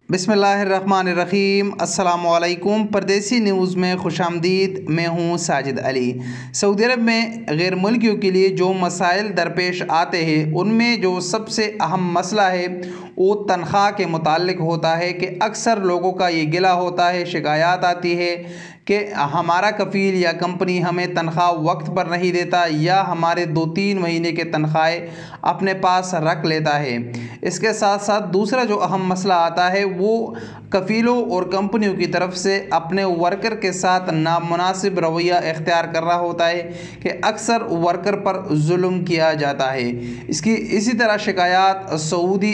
बिस्मिल्लाहिर्रहमानिर्रहीम। अस्सलामुअलैकुम। परदेसी न्यूज़ में खुशामदीद। मैं हूँ साजिद अली। सऊदी अरब में गैर मुल्कियों के लिए जो मसाइल दरपेश आते हैं उनमें जो सबसे अहम मसला है वो तनख्वाह के मुताल्लिक़ होता है कि अक्सर लोगों का ये गिला होता है, शिकायत आती है कि हमारा कफ़ील या कंपनी हमें तनख्वाह वक्त पर नहीं देता या हमारे 2-3 महीने के तनख्वाहें अपने पास रख लेता है। इसके साथ साथ दूसरा जो अहम मसला आता है वो कफ़ीलों और कंपनियों की तरफ से अपने वर्कर के साथ नामुनासिब रवैया इख्तियार कर रहा होता है कि अक्सर वर्कर पर जुल्म किया जाता है। इसी तरह शिकायत सऊदी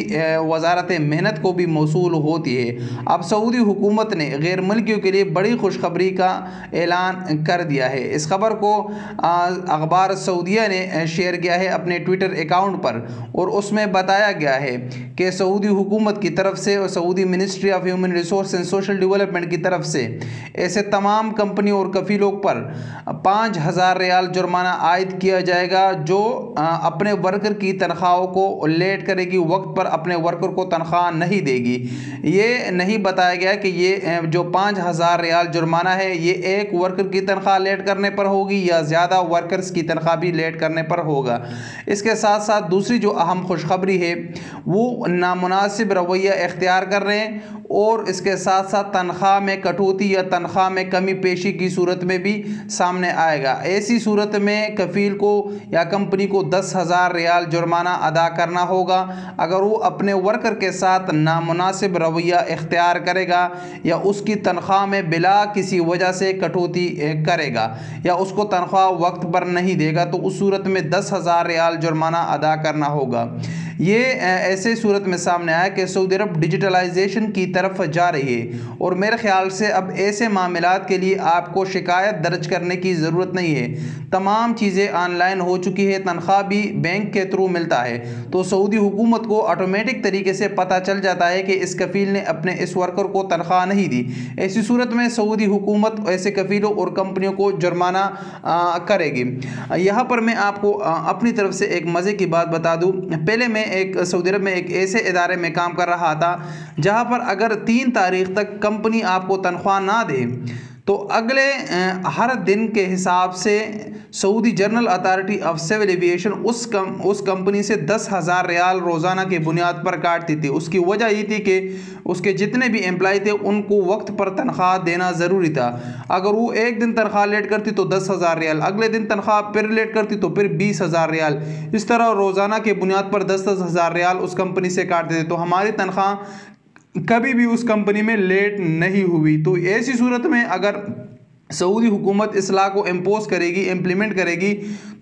वज़ारत मेहनत को भी मौसूल होती है। अब सऊदी हुकूमत ने गैर मुल्कियों के लिए बड़ी खुशखबरी का ऐलान कर दिया है। इस खबर को अखबार सऊदिया ने शेयर किया है अपने ट्विटर अकाउंट पर, और उसमें बताया गया है कि सऊदी हुकूमत की तरफ से और Saudi ministry of human resource and social development की तरफ से ऐसे तमाम कंपनियों और कफ़ीलों पर 5,000 रियाल जुर्माना आयद किया जाएगा जो अपने वर्कर की तनख्वाहों को लेट करेगी, वक्त पर अपने वर्कर को तनख्वाह नहीं देगी। ये नहीं बताया गया कि ये जो 5,000 रियाल जुर्माना है ये एक वर्कर की तनख्वाह लेट करने पर होगी या ज़्यादा वर्कर्स की तनख्वाह भी लेट करने पर होगा। इसके साथ साथ दूसरी जो अहम खुशखबरी है वो नामुनासिब रवैया इख्तियार कर रहे हैं, और इसके साथ साथ तनख्वाह में कटौती या तनख्वाह में कमी पेशी की सूरत में भी सामने आएगा। ऐसी सूरत में कफ़ील को या कंपनी को 10,000 रियाल जुर्माना अदा करना होगा अगर वो अपने वर्कर के साथ नामुनासिब रवैया इख्तियार करेगा या उसकी तनख्वाह में बिला किसी वजह से कटौती करेगा या उसको तनख्वाह वक्त पर नहीं देगा, तो उस सूरत में 10,000 रियाल जुर्माना अदा करना होगा। ये ऐसे सूरत में सामने आया कि सऊदी अरब डिजिटलाइजेशन की तरफ जा रही है, और मेरे ख्याल से अब ऐसे मामलात के लिए आपको शिकायत दर्ज करने की ज़रूरत नहीं है। तमाम चीज़ें ऑनलाइन हो चुकी है, तनख्वाह भी बैंक के थ्रू मिलता है, तो सऊदी हुकूमत को ऑटोमेटिक तरीके से पता चल जाता है कि इस कफ़ील ने अपने इस वर्कर को तनख्वाह नहीं दी। ऐसी सूरत में सऊदी हुकूमत ऐसे कफ़ीलों और कंपनियों को जुर्माना करेगी। यहाँ पर मैं आपको अपनी तरफ से एक मज़े की बात बता दूँ। पहले मैं एक सऊदी अरब में एक ऐसे इदारे में काम कर रहा था जहाँ पर अगर 3 तारीख तक कंपनी आपको तनख्वाह ना दे तो अगले हर दिन के हिसाब से Saudi General Authority of Civil Aviation उस कंपनी से 10,000 रियाल रोज़ाना की बुनियाद पर काटती थी। उसकी वजह ये थी कि उसके जितने भी एम्प्लॉय थे उनको वक्त पर तनख्वाह देना ज़रूरी था। अगर वो एक दिन तनख्वाह लेट करती तो 10,000 रियाल, अगले दिन तनख्वाह फिर लेट करती तो फिर 20,000 रियाल, इस तरह रोज़ाना के बुनियाद पर 10,000 रियाल उस कंपनी से काटते थे। तो हमारी तनख्वाह कभी भी उस कंपनी में लेट नहीं हुई। तो ऐसी सूरत में अगर सऊदी हुकूमत इस लॉ को इम्पोज करेगी, इम्प्लीमेंट करेगी,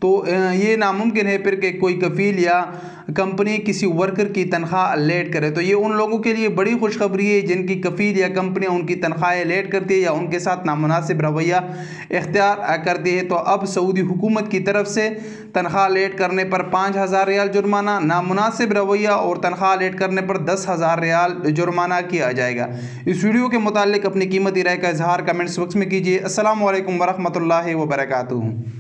तो ये नामुमकिन है फिर कि कोई कफ़ील या कंपनी किसी वर्कर की तनख्वाह लेट करे। तो ये उन लोगों के लिए बड़ी खुशखबरी है जिनकी कफ़ील या कंपनियां उनकी तनख्वाहें लेट करती है या उनके साथ नामुनासिब रवैया इख्तियार करती है। तो अब सऊदी हुकूमत की तरफ से तनख्वाह लेट करने पर 5,000 रियाल जुर्माना, नामुनासिब रवैया और तनख्वाह लेट करने पर 10,000 रियाल जुर्माना किया जाएगा। इस वीडियो के मुतालिक अपनी कीमती राय का इजहार कमेंट्स बॉक्स में कीजिए। अस्सलामु अलैकुम वरहमतुल्लाहि वबरकातुहू।